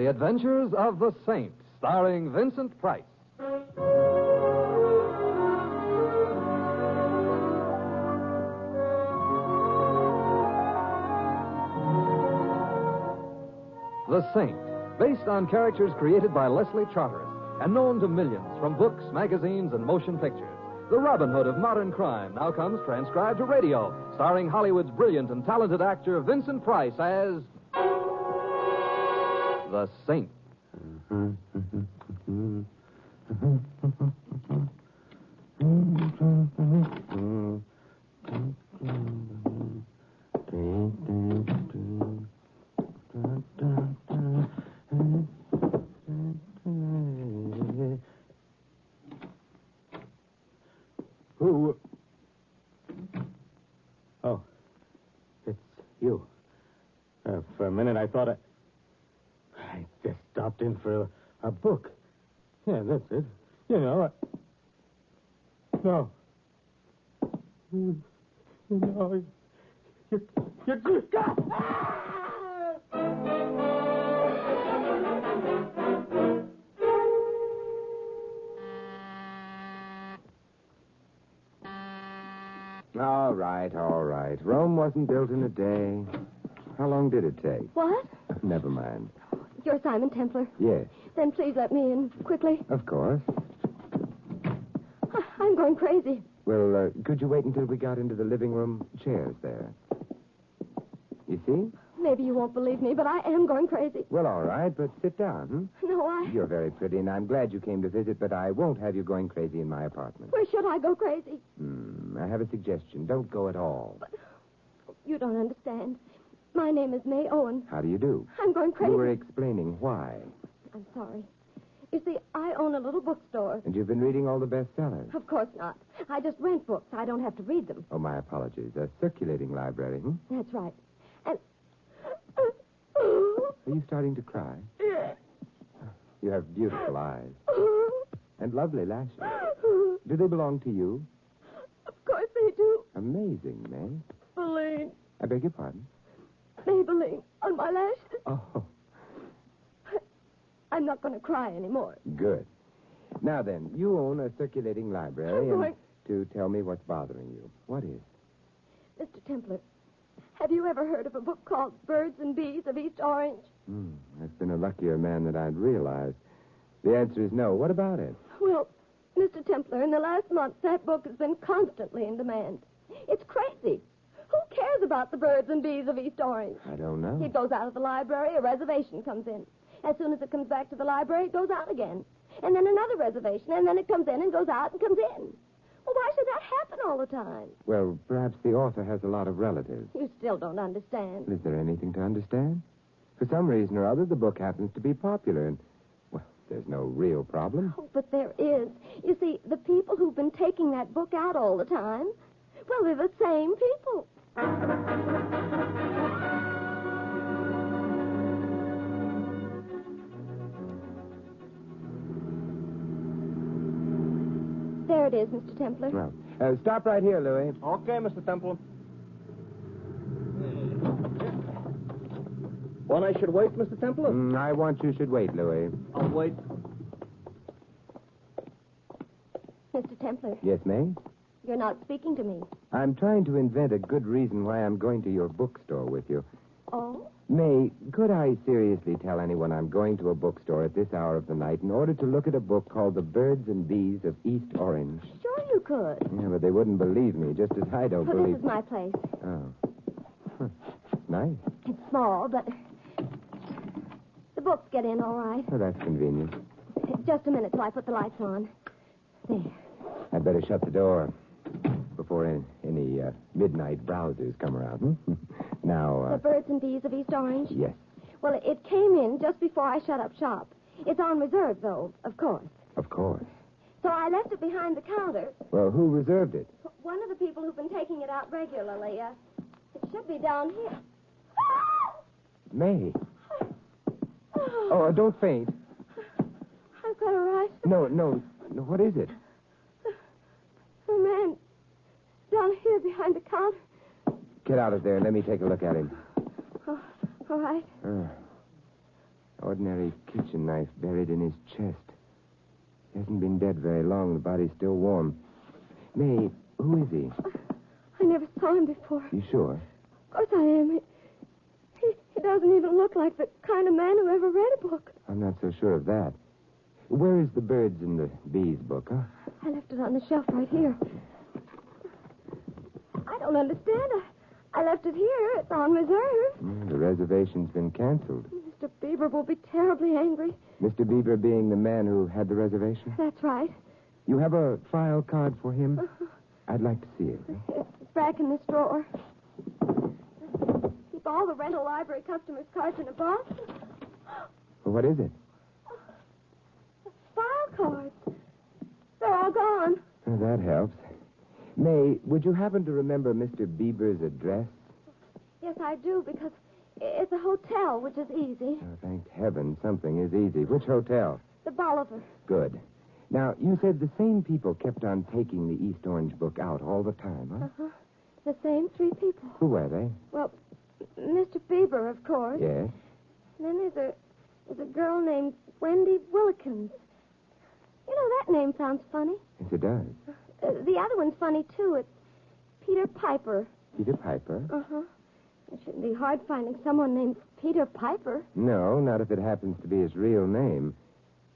The Adventures of the Saint, starring Vincent Price. The Saint, based on characters created by Leslie Charteris and known to millions from books, magazines, and motion pictures. The Robin Hood of modern crime now comes transcribed to radio, starring Hollywood's brilliant and talented actor Vincent Price as The Saint. Who? Oh, it's you. For a minute, I thought I just stopped in for a book. Yeah, that's it. You know, No. No, you're good. All right. Rome wasn't built in a day. How long did it take? What? Never mind. You're Simon Templar? Yes. Then please let me in, quickly. Of course. I'm going crazy. Well, could you wait until we got into the living room? Chairs there. You see? Maybe you won't believe me, but I am going crazy. Well, all right, but sit down, No, You're very pretty, and I'm glad you came to visit, but I won't have you going crazy in my apartment. Where should I go crazy? I have a suggestion. Don't go at all. But you don't understand. My name is May Owen. How do you do? I'm going crazy. You were explaining why. I'm sorry. You see, I own a little bookstore. And you've been reading all the bestsellers. Of course not. I just rent books. I don't have to read them. Oh, my apologies. A circulating library, That's right. And... Are you starting to cry? You have beautiful eyes. And lovely lashes. Do they belong to you? Of course they do. Amazing, May. Maybelline. I beg your pardon? Maybelline on my lashes. Oh, I'm not going to cry anymore. good. Now then, you own a circulating library, I'm and to tell me what's bothering you. What is? Mr. Templar, have you ever heard of a book called Birds and Bees of East Orange? I've been a luckier man than I'd realized. The answer is no. What about it? Well, Mr. Templar, in the last month, that book has been constantly in demand. It's crazy. Who cares about the birds and bees of East Orange? I don't know. It goes out of the library, a reservation comes in. As soon as it comes back to the library, it goes out again. And then another reservation, and then it comes in and goes out and comes in. Well, why should that happen all the time? Well, perhaps the author has a lot of relatives. You still don't understand. Is there anything to understand? For some reason or other, the book happens to be popular, and, well, there's no real problem. Oh, but there is. You see, the people who've been taking that book out all the time, well, they're the same people. There it is, Mr. Templar. Well, stop right here, Louis. Okay, Mr. Temple. One I should wait, Mr. Temple? I want you should wait, Louis. I'll wait. Mr. Templar, Yes, May? you're not speaking to me. I'm trying to invent a good reason why I'm going to your bookstore with you. Oh? May, could I seriously tell anyone I'm going to a bookstore at this hour of the night in order to look at a book called The Birds and Bees of East Orange? Sure you could. Yeah, but they wouldn't believe me, just as I don't Well, believe... this is my place. Oh. Nice. It's small, but the books get in all right. Oh, that's convenient. Just a minute till I put the lights on. There. I'd better shut the door before any midnight browsers come around. Now, The Birds and Bees of East Orange? yes. Well, it came in just before I shut up shop. It's on reserve, though, of course. Of course. So I left it behind the counter. Well, who reserved it? One of the people who've been taking it out regularly, it should be down here. May. Oh, don't faint. I've got a right. No. What is it? A man down here behind the counter. Get out of there and let me take a look at him. Oh, all right. Ordinary kitchen knife buried in his chest. He hasn't been dead very long. The body's still warm. May, who is he? I never saw him before. You sure? Of course I am. He doesn't even look like the kind of man who ever read a book. I'm not so sure of that. Where is the Birds and the Bees book, huh? I left it on the shelf right here. I don't understand. I left it here. It's on reserve. The reservation's been canceled. Mr. Bieber will be terribly angry. Mr. Bieber being the man who had the reservation? That's right. You have a file card for him? I'd like to see it. It's back in this drawer. Keep all the rental library customers' cards in a box. Well, what is it? File cards. They're all gone. Well, that helps. May, would you happen to remember Mr. Bieber's address? Yes, I do, because it's a hotel, which is easy. Oh, thank heaven, something is easy. Which hotel? The Bolivar. Good. Now, you said the same people kept on taking the East Orange book out all the time, huh? Uh-huh. The same three people. Who were they? Well, Mr. Bieber, of course. Yes. And then there's a girl named Wendy Willikins. You know, that name sounds funny. Yes, it does. The other one's funny, too. It's Peter Piper. Peter Piper? Uh-huh. It shouldn't be hard finding someone named Peter Piper. No, not if it happens to be his real name.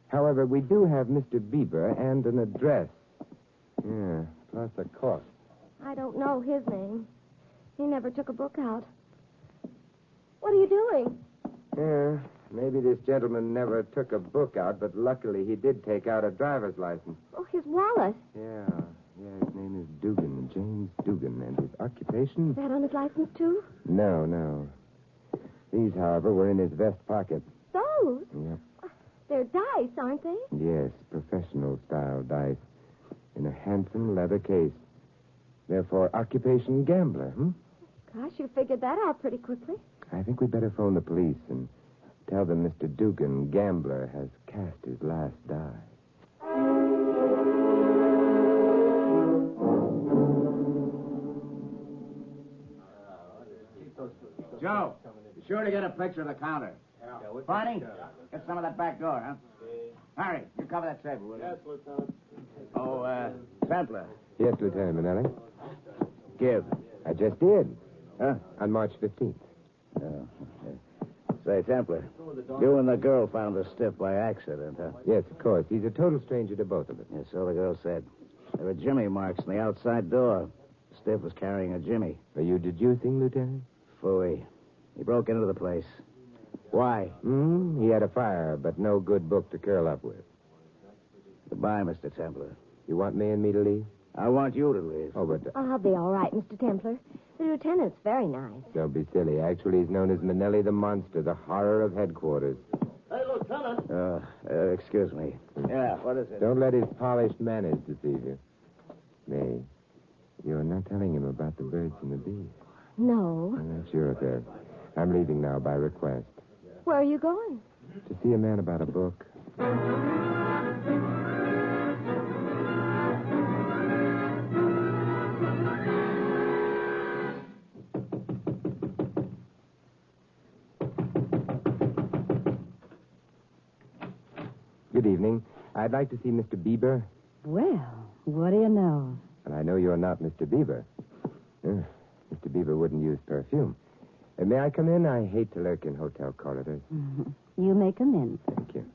However, we do have Mr. Bieber and an address. Yeah, plus a cost. I don't know his name. He never took a book out. What are you doing? Yeah, maybe this gentleman never took a book out, but luckily he did take out a driver's license. Oh, his wallet. Yeah, his name is Dugan, James Dugan, and his occupation? Is that on his license, too? No. These, however, were in his vest pocket. Those? Yep. They're dice, aren't they? Yes, professional-style dice. In a handsome leather case. Therefore, occupation gambler, Gosh, you figured that out pretty quickly. I think we'd better phone the police and tell them Mr. Dugan, gambler, has cast his last die. Joe, be sure to get a picture of the counter. Barney, get some of that back door, huh? Harry, you cover that table, will you? Yes, Lieutenant. Oh, Templar. Yes, Lieutenant Manelli. Give. I just did. Huh? On March 15th. Say, Templar, you and the girl found the stiff by accident, huh? Yes, of course. He's a total stranger to both of us. Yeah, so the girl said. There were jimmy marks on the outside door. Stiff was carrying a jimmy. Are you deducing, Lieutenant? Phooey. He broke into the place. Why? He had a fire, but no good book to curl up with. Goodbye, Mr. Templar. You want May and me to leave? I want you to leave. Oh, but I'll be all right, Mr. Templar. The lieutenant's very nice. don't be silly. Actually, he's known as Manelli the Monster, the horror of headquarters. Hey, Lieutenant. Excuse me. Yeah, what is it? Don't let his polished manners deceive you. May, you're not telling him about the Birds and the Bees. No. Well, that's your affair. I'm leaving now by request. Where are you going? To see a man about a book. Good evening. I'd like to see Mr. Bieber. Well, what do you know? And I know you're not Mr. Bieber. Mr. Bieber wouldn't use perfume. May I come in? I hate to lurk in hotel corridors. You may come in. Thank you.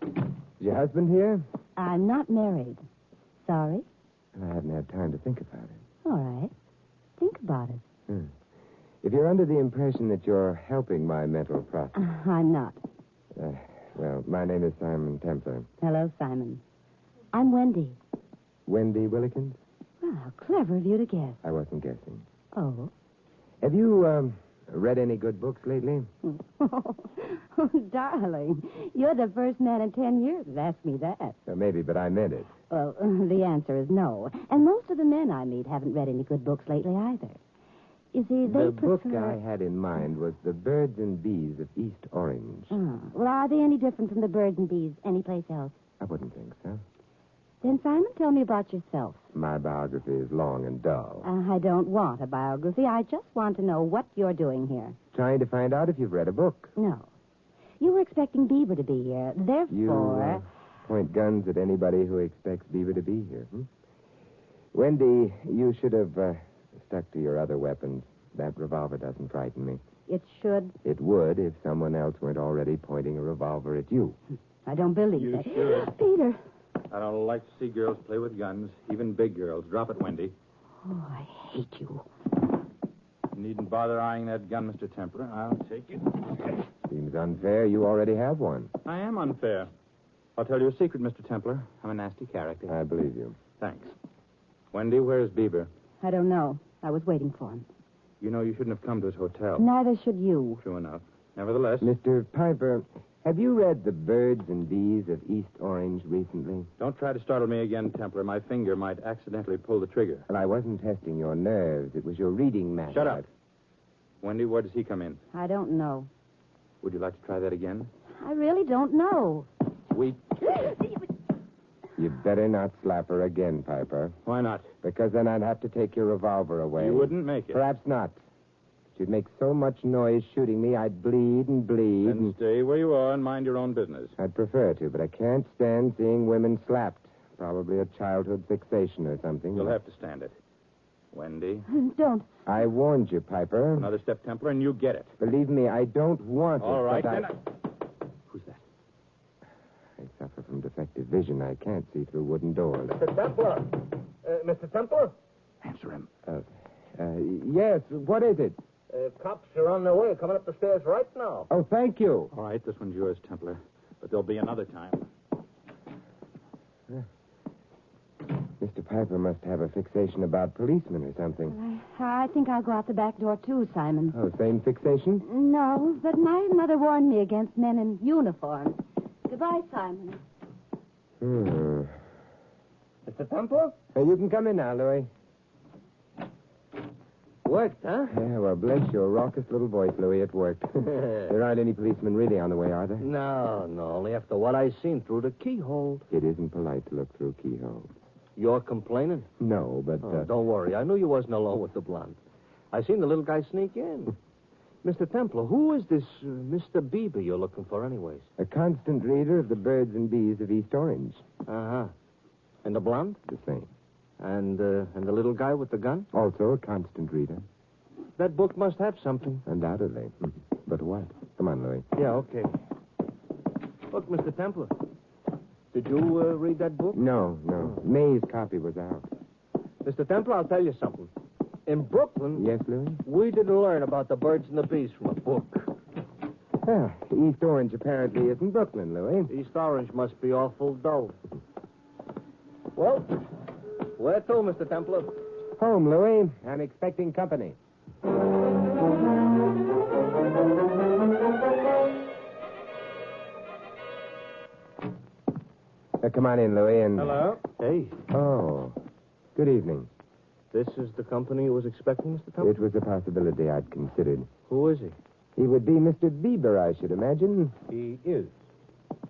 Is your husband here? I'm not married. Sorry? I haven't had time to think about it. All right. Think about it. If you're under the impression that you're helping my mental process... I'm not. Well, my name is Simon Templar. Hello, Simon. I'm Wendy. Wendy Willikins? Well, how clever of you to guess. I wasn't guessing. Oh? Have you, read any good books lately? Oh, darling. You're the first man in 10 years that asked me that. Maybe, but I meant it. Well, the answer is no. And most of the men I meet haven't read any good books lately either. You see, they The book prefer... I had in mind was The Birds and Bees of East Orange. Oh. Well, are they any different from the Birds and Bees anyplace else? I wouldn't think so. Then, Simon, tell me about yourself. My biography is long and dull. I don't want a biography. I just want to know what you're doing here. Trying to find out if you've read a book. No. You were expecting Bieber to be here. Therefore... point guns at anybody who expects Beaver to be here. Wendy, you should have stuck to your other weapons. That revolver doesn't frighten me. It should. It would if someone else weren't already pointing a revolver at you. I don't believe You it. should. Peter. I don't like to see girls play with guns, even big girls. Drop it, Wendy. Oh, I hate you. You needn't bother eyeing that gun, Mr. Templar. I'll take it. Seems unfair. You already have one. I am unfair. I'll tell you a secret, Mr. Templar. I'm a nasty character. I believe you. Thanks. Wendy, where's Bieber? I don't know. I was waiting for him. You know you shouldn't have come to his hotel. Neither should you. True enough. Nevertheless, Mr. Piper, have you read The Birds and Bees of East Orange recently? don't try to startle me again, Templar. My finger might accidentally pull the trigger. Well, I wasn't testing your nerves. It was your reading matter. Shut up. Wendy, where does he come in? I don't know. Would you like to try that again? I really don't know. We... You better not slap her again, Piper, Why not? because then I'd have to take your revolver away. You wouldn't make it. Perhaps not. You'd make so much noise shooting me, I'd bleed and bleed. Then stay where you are and mind your own business. I'd prefer to, but I can't stand seeing women slapped. Probably a childhood fixation or something. You'll have to stand it. Wendy, Don't. I warned you, Piper. another step, Templar, and you get it. Believe me, I don't want All it. right, but then. Who's that? I suffer from defective vision. I can't see through wooden doors. Mr. Templar. Mr. Templar? Answer him. Yes, what is it? Cops are on their way, coming up the stairs right now. Oh, thank you. All right, this one's yours, Templar. But there'll be another time. Mr. Piper must have a fixation about policemen or something. I think I'll go out the back door, too, Simon. Oh, same fixation? No, but my mother warned me against men in uniform. Goodbye, Simon. Hmm. Mr. Templar? You can come in now, Louis. Worked, huh? Yeah, well, bless your raucous little voice, Louis. It worked. There aren't any policemen really on the way, are there? No, only after what I seen through the keyhole. It isn't polite to look through keyholes. You're complaining? No, but... Don't worry. I knew you wasn't alone with the blonde. I seen the little guy sneak in. Mr. Templar, who is this Mr. Bieber you're looking for anyways? a constant reader of the Birds and Bees of East Orange. Uh-huh. And the blonde? The same. And the little guy with the gun? Also a constant reader. That book must have something. Undoubtedly. But what? Come on, Louis. Yeah, okay. Look, Mr. Templar. Did you read that book? No. May's copy was out. Mr. Templar, I'll tell you something. In Brooklyn, Yes, Louis? we didn't learn about the birds and the bees from a book. Ah, East Orange apparently isn't Brooklyn, Louis. East Orange must be awful dull. Well, where to, Mr. Templar? Home, Louis. I'm expecting company. Come on in, Louis, and... Hello? Hey, Oh. Good evening. this is the company you was expecting, Mr. Templar? It was a possibility I'd considered. Who is he? He would be Mr. Bieber, I should imagine. He is.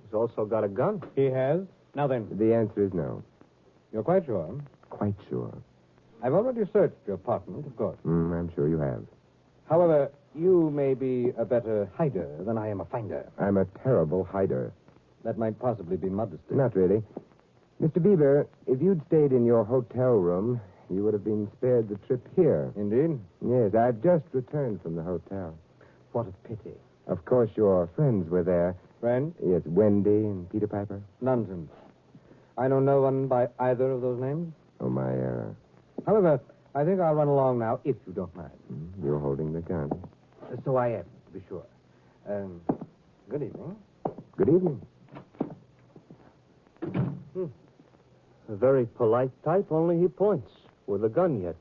He's also got a gun. He has? Now then, The answer is no. you're quite sure? Quite sure. I've already searched your apartment, of course. I'm sure you have. However, you may be a better hider than I am a finder. I'm a terrible hider. That might possibly be modesty. Not really. Mr. Bieber, if you'd stayed in your hotel room, you would have been spared the trip here. Indeed? Yes, I've just returned from the hotel. What a pity. Of course, your friends were there. Friend? Yes, Wendy and Peter Piper. Nonsense. I know no one by either of those names. Oh, my, However, I think I'll run along now, if you don't mind. you're holding the gun. So I am, to be sure. Good evening. Good evening. A very polite type, only he points. With a gun yet.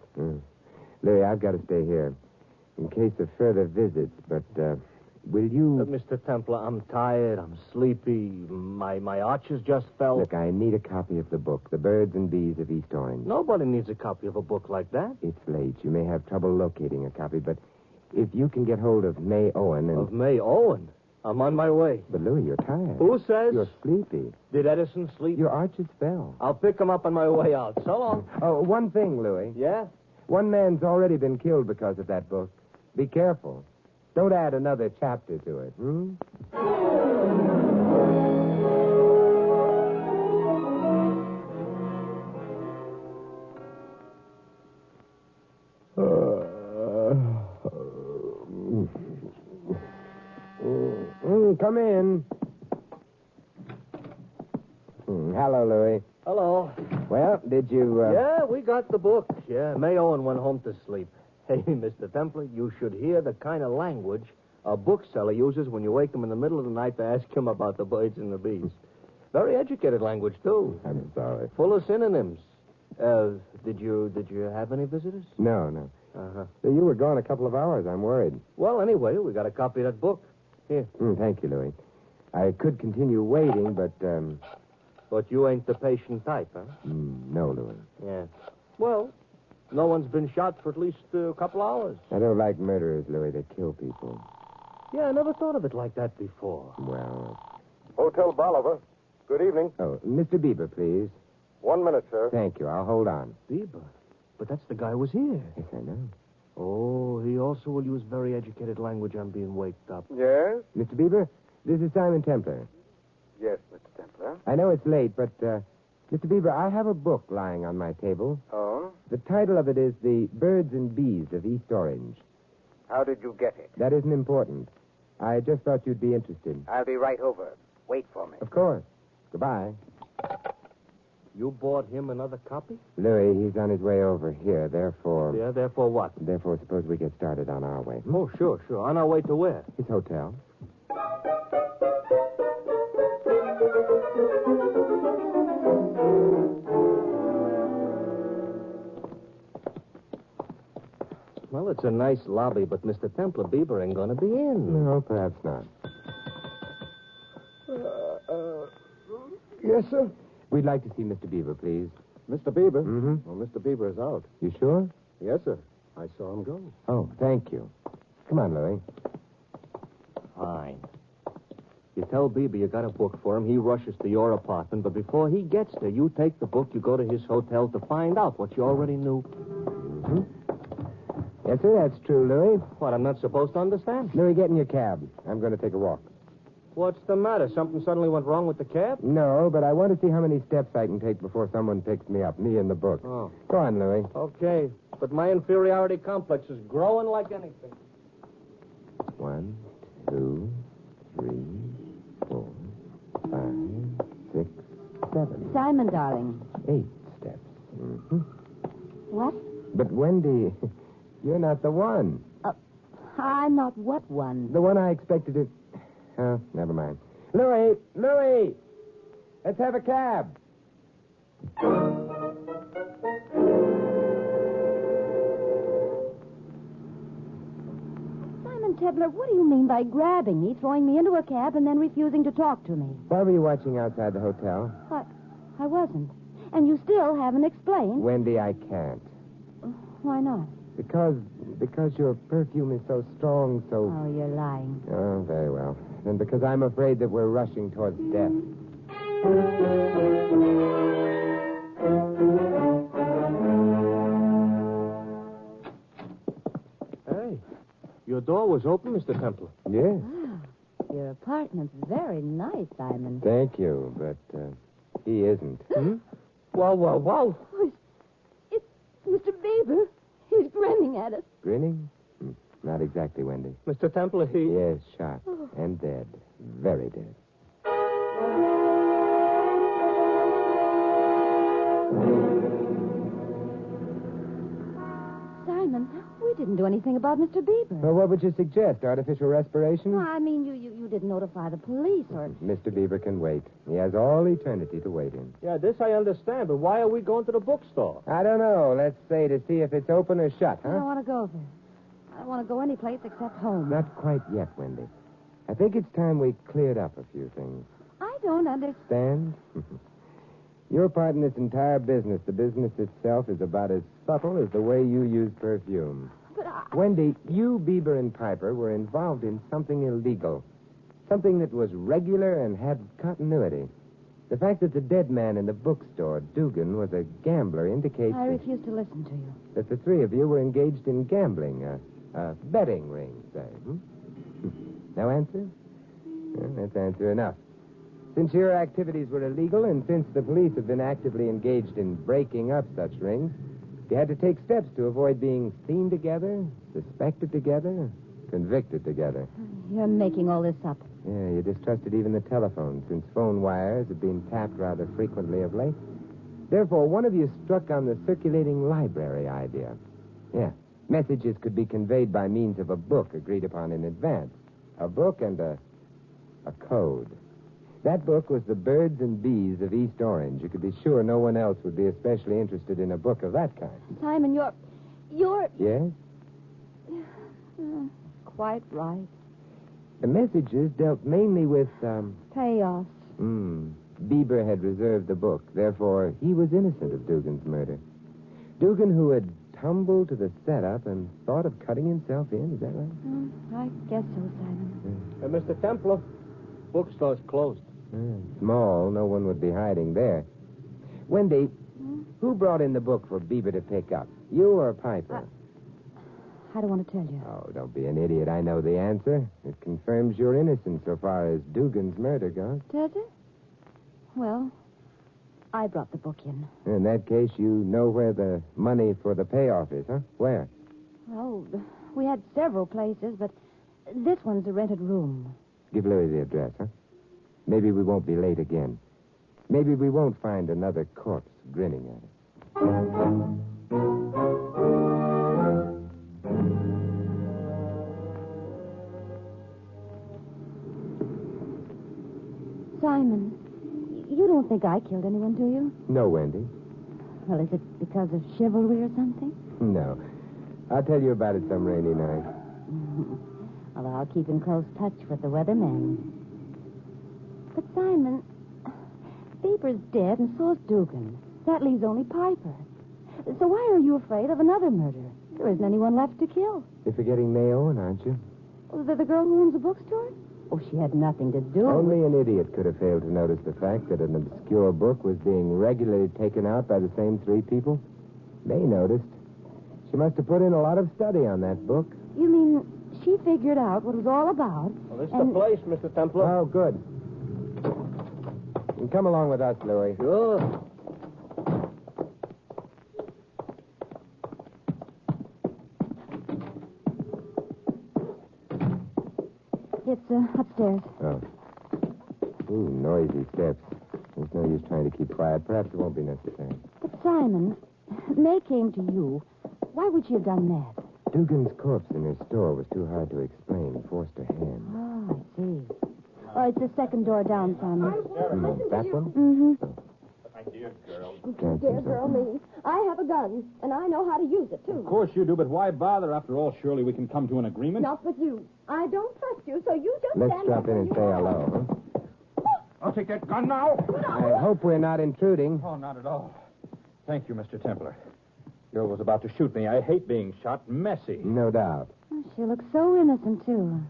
Larry, I've got to stay here. In case of further visits, but, will you... Mr. Templar, I'm tired. I'm sleepy. My arches just fell. Look, I need a copy of the book, The Birds and Bees of East Orange. Nobody needs a copy of a book like that. It's late. You may have trouble locating a copy, but if you can get hold of May Owen and... Of May Owen. I'm on my way. But, Louis, you're tired. Who says? You're sleepy. Did Edison sleep? Your arches fell. I'll pick him up on my way out. So long. Oh, one thing, Louis. Yeah? One man's already been killed because of that book. Be careful. Don't add another chapter to it, Come in. Hello, Louis. Hello. Well, did you... Yeah, we got the book. Yeah, Mayo and went home to sleep. Hey, Mr. Templar, you should hear the kind of language a bookseller uses when you wake him in the middle of the night to ask him about the birds and the bees. Very educated language, too. I'm sorry. Full of synonyms. Did you have any visitors? No. Uh-huh. You were gone a couple of hours. I'm worried. Well, anyway, we got a copy of that book. Here. Thank you, Louis. I could continue waiting, but, But you ain't the patient type, huh? no, Louis. Yeah. Well, no one's been shot for at least a couple hours. I don't like murderers, Louis. They kill people. Yeah, I never thought of it like that before. Well... Hotel Bolivar. Good evening. Oh, Mr. Bieber, please. 1 minute, sir. Thank you. I'll hold on. Bieber? But that's the guy who was here. Yes, I know. Oh, he also will use very educated language on being waked up. Yes? Mr. Bieber, this is Simon Templar. Yes, Mr. Templar. I know it's late, but, Mr. Bieber, I have a book lying on my table. Oh? The title of it is The Birds and Bees of East Orange. How did you get it? That isn't important. I just thought you'd be interested. I'll be right over. Wait for me. Of course. Goodbye. You bought him another copy? Louis, he's on his way over here. Therefore... Yeah, therefore what? Therefore, suppose we get started on our way. Oh, sure. On our way to where? His hotel. Well, it's a nice lobby, but Mr. Templar Bieber ain't going to be in. No, perhaps not. Yes, sir? We'd like to see Mr. Bieber, please. Mr. Bieber? Mm-hmm. Well, Mr. Bieber is out. You sure? Yes, sir. I saw him go. Oh, thank you. Come on, Louis. Fine. You tell Bieber you got a book for him. He rushes to your apartment, but before he gets there, you take the book, you go to his hotel to find out what you already knew. Mm-hmm. Yes, sir, that's true, Louis. What, I'm not supposed to understand? Louis, get in your cab. I'm going to take a walk. What's the matter? Something suddenly went wrong with the cab? No, but I want to see how many steps I can take before someone picks me up, me and the book. Oh. Go on, Louis. Okay, but my inferiority complex is growing like anything. 1, 2, 3, 4, 5, 6, 7. Simon, darling. 8 steps. Mm-hmm. What? But, Wendy, you're not the one. I'm not what one? The one I expected to... Oh, never mind. Louis! Let's have a cab. Simon Templar, what do you mean by grabbing me, throwing me into a cab, and then refusing to talk to me? Why were you watching outside the hotel? I wasn't. And you still haven't explained. Wendy, I can't. Why not? Because your perfume is so strong, so... Oh, you're lying. Oh, very well. Then because I'm afraid that we're rushing towards death. Hey, your door was open, Mr. Templar. Yes. Your apartment's very nice, Simon. Thank you, but he isn't. Wow. Oh, it's Mr. Bieber. He's grinning at us. Grinning? Not exactly, Wendy. Mr. Templar, he... Yes, shot. And dead. Very dead. Simon, we didn't do anything about Mr. Bieber. Well, what would you suggest? Artificial respiration? No, I mean, you didn't notify the police or... Mr. Bieber can wait. He has all eternity to wait in. Yeah, this I understand, but why are we going to the bookstore? I don't know. Let's say to see if it's open or shut, I don't huh? want to go there. I don't want to go any place except home. Not quite yet, Wendy. I think it's time we cleared up a few things. I don't understand. Stand? Your part in this entire business, the business itself, is about as subtle as the way you use perfume. But I... Wendy, you, Bieber, and Piper were involved in something illegal. Something that was regular and had continuity. The fact that the dead man in the bookstore, Dugan, was a gambler indicates I refuse to listen to you. that the three of you were engaged in gambling, a betting ring, say. Now answer? Well, that's answer enough. Since your activities were illegal and since the police have been actively engaged in breaking up such rings, you had to take steps to avoid being seen together, suspected together, convicted together. You're making all this up. Yeah, you distrusted even the telephone, since phone wires have been tapped rather frequently of late. Therefore, one of you struck on the circulating library idea. Yeah, messages could be conveyed by means of a book agreed upon in advance. A book and a code. That book was The Birds and Bees of East Orange. You could be sure no one else would be especially interested in a book of that kind. Simon, you're... Yes? Quite right. The messages dealt mainly with, Payoffs. Bieber had reserved the book. Therefore, he was innocent of Dugan's murder. Dugan, who had tumbled to the setup and thought of cutting himself in. Is that right? I guess so, Simon. Mr. Templar, bookstore's closed. Small. No one would be hiding there. Wendy, who brought in the book for Bieber to pick up? You or Piper? I don't want to tell you. Oh, don't be an idiot. I know the answer. It confirms your innocence so far as Dugan's murder goes. Does it? Well, I brought the book in. In that case, you know where the money for the payoff is, huh? Where? Well, we had several places, but this one's a rented room. Give Louis the address, huh? Maybe we won't be late again. Maybe we won't find another corpse grinning at us. Simon, you don't think I killed anyone, do you? No, Wendy. Well, is it because of chivalry or something? No. I'll tell you about it some rainy night. Well, I'll keep in close touch with the weathermen. But, Simon, Bieber's dead and so's Dugan. That leaves only Piper. So why are you afraid of another murder? There isn't anyone left to kill. You're forgetting May Owen, aren't you? Was that the girl who owns the bookstore? Oh, she had nothing to do with Only an idiot could have failed to notice the fact that an obscure book was being regularly taken out by the same three people. May noticed. She must have put in a lot of study on that book. You mean she figured out what it was all about? Well, this is the place, Mr. Templar. Oh, good. And come along with us, Louis. Sure. It's upstairs. Oh. Ooh, noisy steps. There's no use trying to keep quiet. Perhaps it won't be necessary. But, Simon, May came to you. Why would she have done that? Dugan's corpse in her store was too hard to explain. Forced her hand. Oh, I see. Oh, it's the second door down, Simon. That one? Mm-hmm. My dear girl. Can't Dear see girl, something. me. I have a gun, and I know how to use it, too. Of course you do, but why bother? After all, surely we can come to an agreement. Not with you. I don't trust you, so you just Let's stand drop there in and where say you are. hello, huh? I'll take that gun now. I hope we're not intruding. Oh, not at all. Thank you, Mr. Templar. Girl was about to shoot me. I hate being shot. Messy. No doubt. Oh, she looks so innocent, too.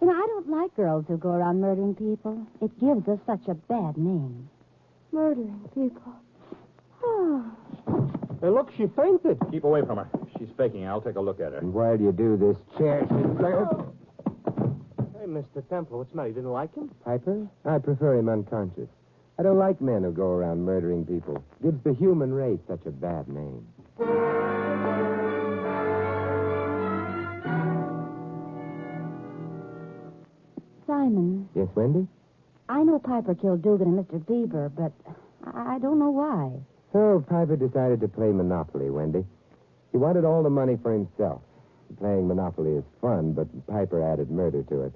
You know, I don't like girls who go around murdering people. It gives us such a bad name. Murdering people. Oh. Hey, look, she fainted. Keep away from her. She's faking. I'll take a look at her. And while you do, this chair should serve. Hey, Mr. Templar, what's the matter? You didn't like him? Piper? I prefer him unconscious. I don't like men who go around murdering people. Gives the human race such a bad name. Simon, Yes, Wendy? I know Piper killed Dugan and Mr. Bieber, but I don't know why. So Piper decided to play Monopoly, Wendy. He wanted all the money for himself. Playing Monopoly is fun, but Piper added murder to it.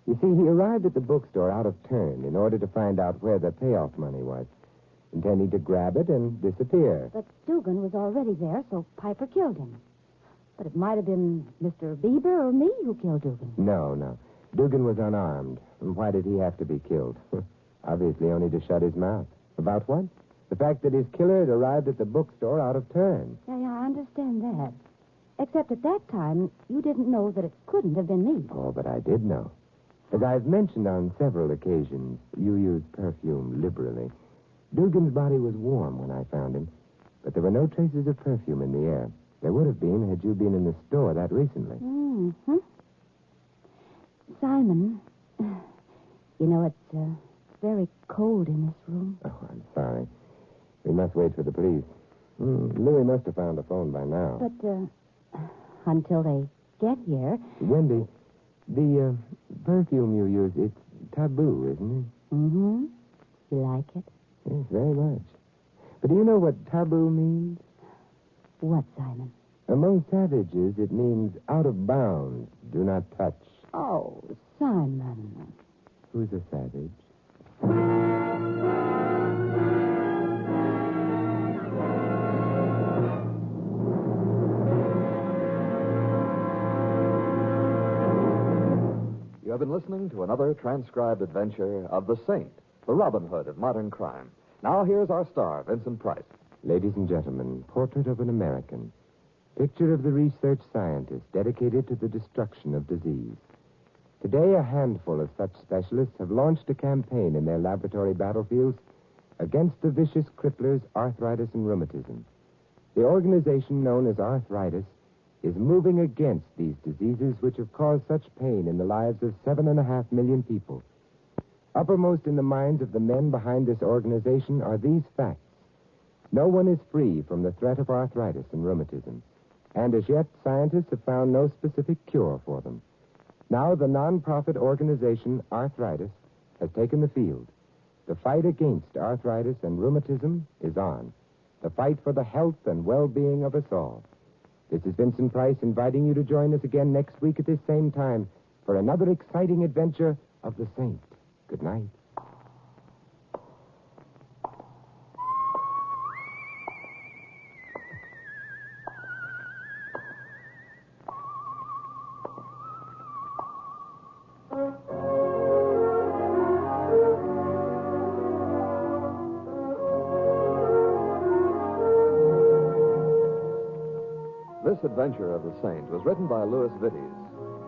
You see, he arrived at the bookstore out of turn in order to find out where the payoff money was, intending to grab it and disappear. But Dugan was already there, so Piper killed him. But it might have been Mr. Bieber or me who killed Dugan. No. Dugan was unarmed. And why did he have to be killed? Obviously only to shut his mouth. About what? The fact that his killer had arrived at the bookstore out of turn. Yeah, I understand that. Except at that time, you didn't know that it couldn't have been me. Oh, but I did know. As I've mentioned on several occasions, you used perfume liberally. Dugan's body was warm when I found him, but there were no traces of perfume in the air. There would have been had you been in the store that recently. Mm-hmm. Simon, You know, it's very cold in this room. Oh, I'm sorry. We must wait for the police. Louis must have found a phone by now. But until they get here... Wendy, the perfume you use, it's taboo, isn't it? Mm-hmm. You like it? Yes, very much. But do you know what taboo means? What, Simon? Among savages, it means out of bounds. Do not touch. Oh, Simon. Who's a savage? You have been listening to another transcribed adventure of the Saint, the Robin Hood of modern crime. Now here's our star, Vincent Price. Ladies and gentlemen, Portrait of an American. Picture of the research scientist dedicated to the destruction of disease. Today, a handful of such specialists have launched a campaign in their laboratory battlefields against the vicious cripplers, arthritis and rheumatism. The organization known as Arthritis is moving against these diseases which have caused such pain in the lives of 7.5 million people. Uppermost in the minds of the men behind this organization are these facts. No one is free from the threat of arthritis and rheumatism, and as yet, scientists have found no specific cure for them. Now, the non-profit organization Arthritis has taken the field. The fight against arthritis and rheumatism is on. The fight for the health and well-being of us all. This is Vincent Price inviting you to join us again next week at this same time for another exciting adventure of the Saint. Good night. This adventure of the Saint was written by Louis Vittes.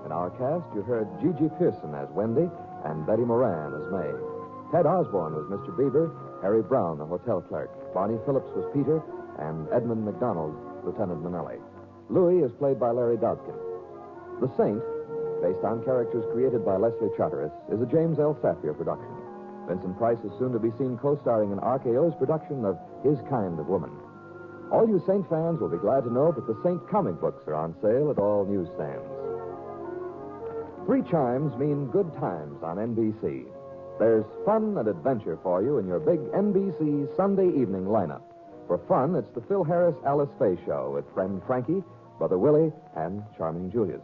In our cast, you heard Gigi Pearson as Wendy and Betty Moran as May. Ted Osborne was Mr. Bieber, Harry Brown, the hotel clerk. Barney Phillips was Peter, and Edmund McDonald, Lieutenant Manelli. Louis is played by Larry Dobkin. The Saint, based on characters created by Leslie Charteris, is a James L. Safier production. Vincent Price is soon to be seen co-starring in RKO's production of His Kind of Woman. All you Saint fans will be glad to know that the Saint comic books are on sale at all newsstands. 3 chimes mean good times on NBC. There's fun and adventure for you in your big NBC Sunday evening lineup. For fun, it's the Phil Harris Alice Faye Show with friend Frankie, Brother Willie, and charming Julius.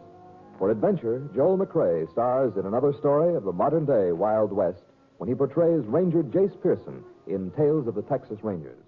For adventure, Joel McRae stars in another story of the modern-day Wild West when he portrays Ranger Jace Pearson in Tales of the Texas Rangers.